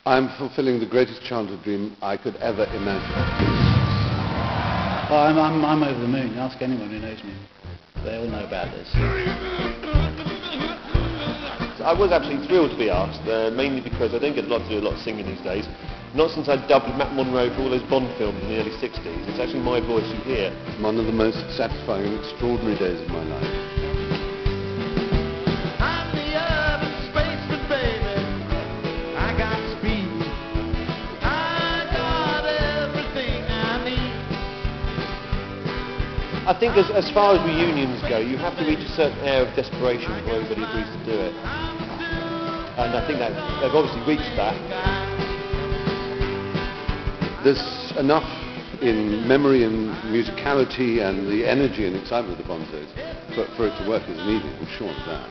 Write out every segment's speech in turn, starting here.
I'm fulfilling the greatest childhood dream I could ever imagine. Oh, I'm over the moon. Ask anyone who knows me. They all know about this. I was absolutely thrilled to be asked, mainly because I don't get a lot to do a lot of singing these days. Not since I dubbed Matt Monro for all those Bond films in the early 60s. It's actually my voice you hear. One of the most satisfying and extraordinary days of my life. I'm the urban spaceman, baby. I got speed. I got everything I need. I think as far as reunions go, you have to reach a certain air of desperation before everybody agrees to do it. And I think that they've obviously reached that. There's enough in memory and musicality and the energy and excitement of the Bonzos for it to work as an evening, I'm sure of that.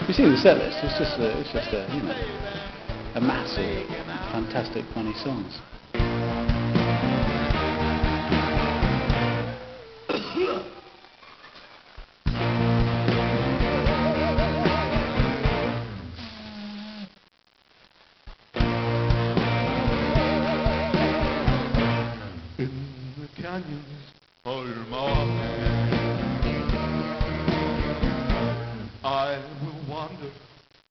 You've seen the set list. It's just a mass of fantastic, funny songs. I will wander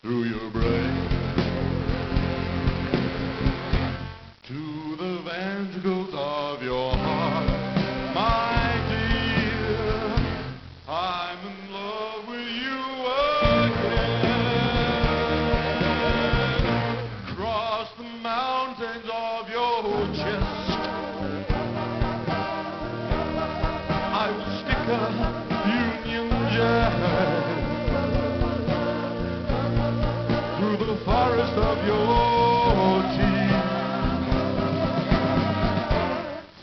through your brain to the ventricles of your heart, my dear. I'm in love with you again. Cross the mountains of your chest. I will stick a Union Jack through the forest of your teeth,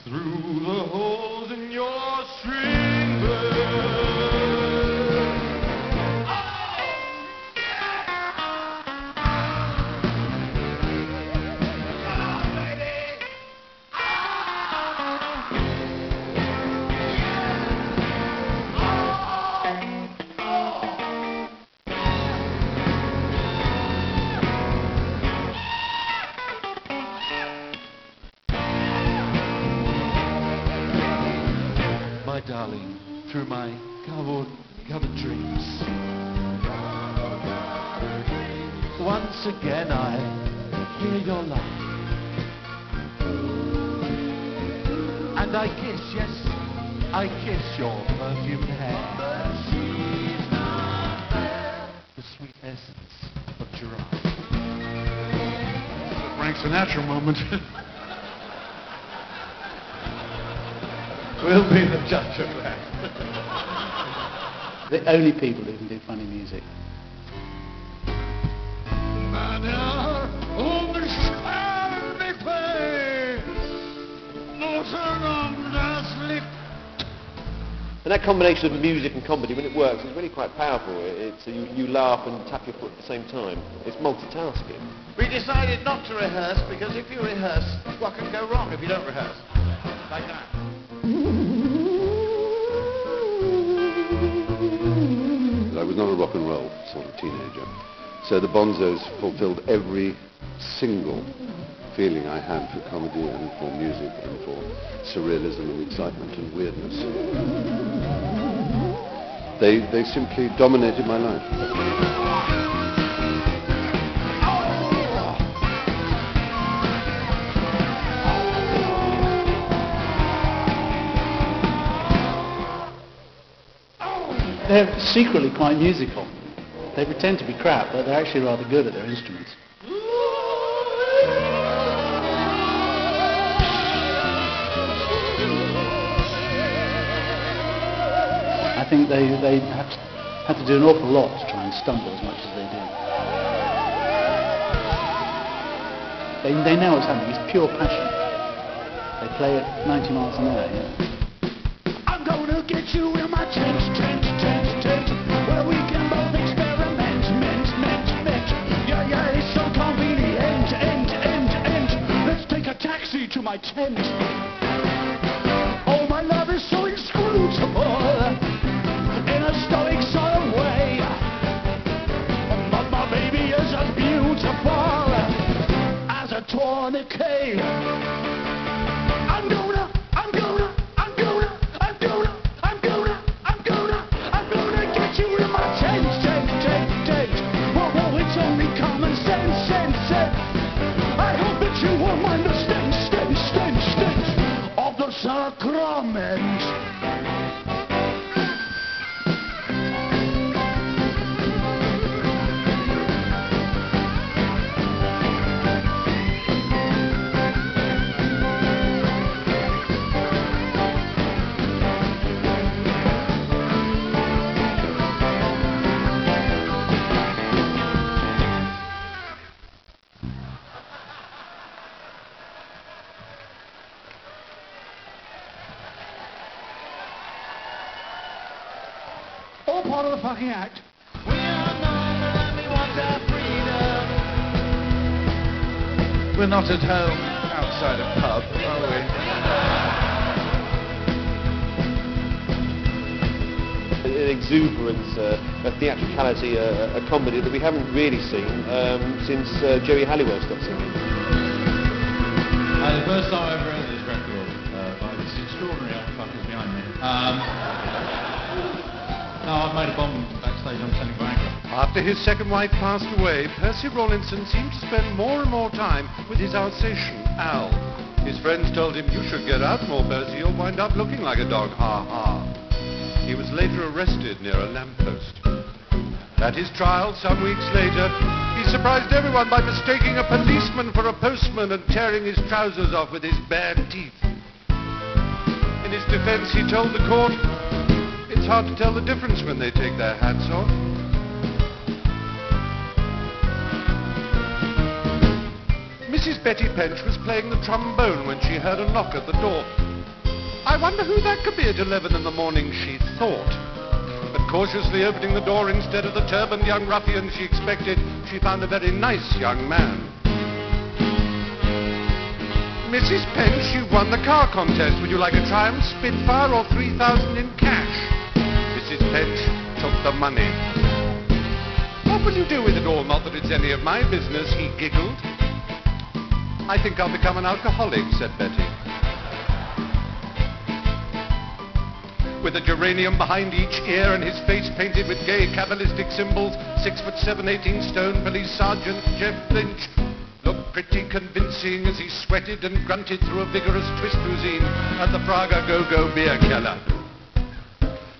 through the holes in your string bed. My darling, through my covered dreams, once again I hear your laugh, and I kiss, yes, I kiss your perfumed hair, the sweet essence of giraffe. Frank Sinatra moment. We'll be the judge of that. The only people who can do funny music. And that combination of music and comedy, when it works, is really quite powerful. You laugh and tap your foot at the same time. It's multitasking. We decided not to rehearse because if you rehearse, what can go wrong if you don't rehearse? Like that. I was not a rock and roll sort of teenager, so the Bonzos fulfilled every single feeling I had for comedy and for music and for surrealism and excitement and weirdness. They simply dominated my life. They're secretly quite musical. They pretend to be crap, but they're actually rather good at their instruments. I think they have to do an awful lot to try and stumble as much as they do. They know what's happening. It's pure passion. They play at 90 miles an hour. Yeah. I'm gonna get you in my tent, where we can both experiment, yeah, it's so convenient, let's take a taxi to my tent. Oh, my love is so inscrutable, in a stoic sort of way, but my baby is as beautiful fornicate. I'm gonna get you in my tent. Whoa, it's only common sense. I hope that you will understand of the sacrament. All part of the fucking act. We are normal and we want our freedom. We're not at home outside a pub, are we? An exuberance, a theatricality, a comedy that we haven't really seen since Jerry Halliwell stopped singing. The first time I ever heard this record by this extraordinary old fuckers behind me. I've made a bomb backstage on Selling Viagra. After his second wife passed away, Percy Rawlinson seemed to spend more and more time with his Alsatian, Al. His friends told him, "You should get out more, Percy, you'll wind up looking like a dog, ha ha." He was later arrested near a lamppost. At his trial, some weeks later, he surprised everyone by mistaking a policeman for a postman and tearing his trousers off with his bare teeth. In his defense, he told the court, "It's hard to tell the difference when they take their hats off." Mrs. Betty Pench was playing the trombone when she heard a knock at the door. "I wonder who that could be at 11 in the morning," she thought. But cautiously opening the door, instead of the turbaned young ruffian she expected, she found a very nice young man. "Mrs. Pench, you've won the car contest. Would you like a Triumph Spitfire or 3,000 in cash?" Mrs. Pench took the money. "What will you do with it all? Not that it's any of my business," he giggled. "I think I'll become an alcoholic," said Betty. With a geranium behind each ear and his face painted with gay Kabbalistic symbols, 6'7", 18 stone police sergeant Jeff Lynch looked pretty convincing as he sweated and grunted through a vigorous twist routine at the Praga Go-Go beer keller.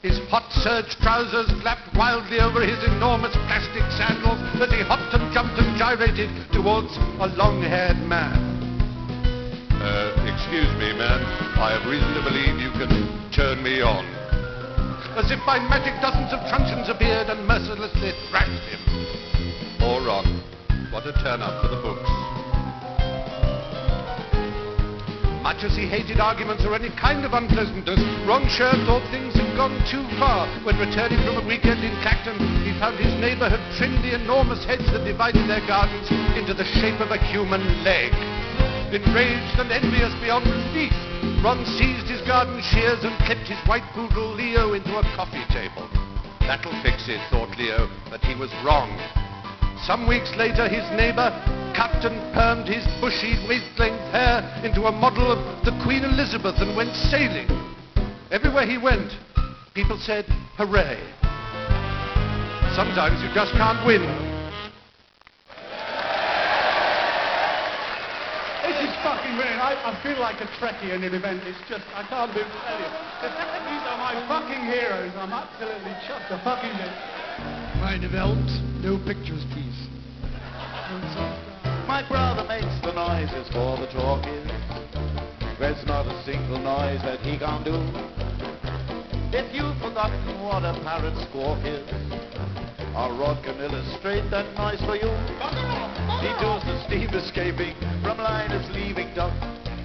His hot serge trousers flapped wildly over his enormous plastic sandals as he hopped and jumped and gyrated towards a long-haired man. "Excuse me, man, I have reason to believe you can turn me on." As if by magic, dozens of truncheons appeared and mercilessly thrashed him. Poor Ron, what a turn-up for the books. Much as he hated arguments or any kind of unpleasantness, Ron Sher thought things had gone too far. When returning from a weekend in Clacton, he found his neighbour had trimmed the enormous heads that divided their gardens into the shape of a human leg. Enraged and envious beyond relief, Ron seized his garden shears and clipped his white poodle Leo into a coffee table. That'll fix it, thought Leo, but he was wrong. Some weeks later, his neighbour cut and permed his bushy, waist-length hair into a model of the Queen Elizabeth and went sailing. Everywhere he went, people said, "Hooray." Sometimes you just can't win. This is fucking brilliant. I feel like a Trekkie in an event. It's just, I can't even tell you. These are my fucking heroes. I'm absolutely chuffed to fucking bit. Mind developed, no pictures, please. My brother makes the noises for the talkies. There's not a single noise that he can't do. If you've forgotten what a parrot squawk is, our Rod can illustrate that noise for you. He does the steam escaping from liners leaving dock.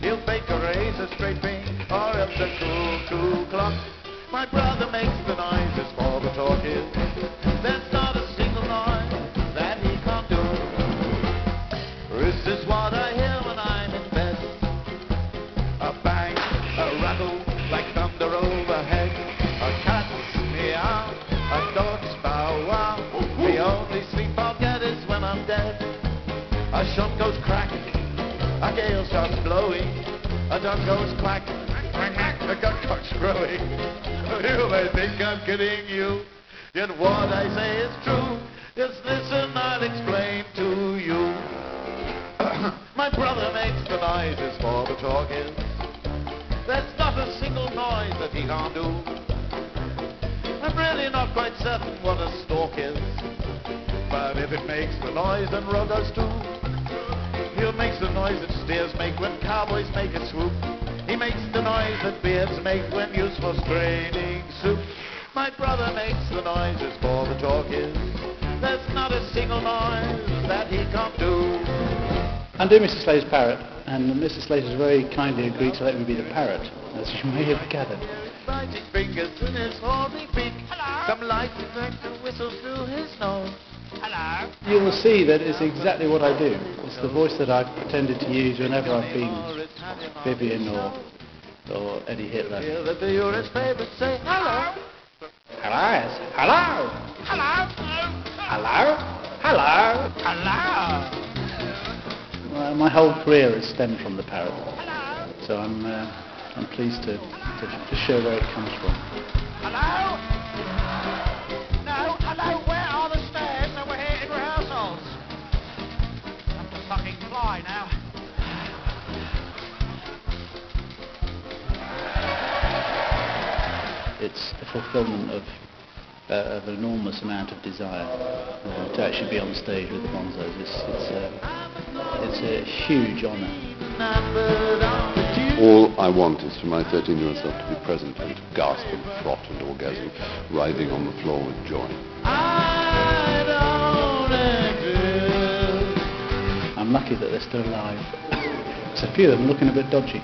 He'll bake a razor straight pain or else a cool clock. My brother makes the noises for the talkies. There's not a single noise that he can't do. This is what I hear when I'm in bed. A bang, a rattle like thunder overhead. A cat's meow, a dog's bow wow. The only sleep I'll get is when I'm dead. A shot goes crack, a gale starts blowing, a duck goes quack, quack, quack, a guncock's crowing. You may think I'm kidding you, yet what I say is true. Just listen, I'll explain to you. My brother makes the noises for the talk is. There's not a single noise that he can't do. I'm really not quite certain what a stork is, but if it makes the noise, then Row does too. He makes the noise that steers make when cowboys make a swoop. He makes the noise that beards make when used for straining soup. My brother makes the noises for the talk is. There's not a single noise that he can't do. I'm doing Mr. Slater's parrot, and Mr. Slater has very kindly agreed to let me be the parrot, as you may have gathered. Biting fingers in his horny beak. Hello. Some light detector whistles through his nose. Hello. You will see that it's exactly what I do. It's the voice that I've pretended to use whenever I've been Vivian or Eddie Hitler. Hear the tourist favorite say hello. Hello, yes. Hello. Hello. Hello. Hello. Hello. My whole career has stemmed from the parrot, so I'm pleased to show where it comes from. Hello? No, hello, where are the stairs? No, we're here in rehearsals. I'm to fucking fly now. It's a fulfilment of an enormous amount of desire to actually be on stage with the Bonzos. It's a huge honour. All I want is for my 13-year-old self to be present and to gasp and frot and orgasm, writhing on the floor with joy. I'm lucky that they're still alive. There's a few of them looking a bit dodgy.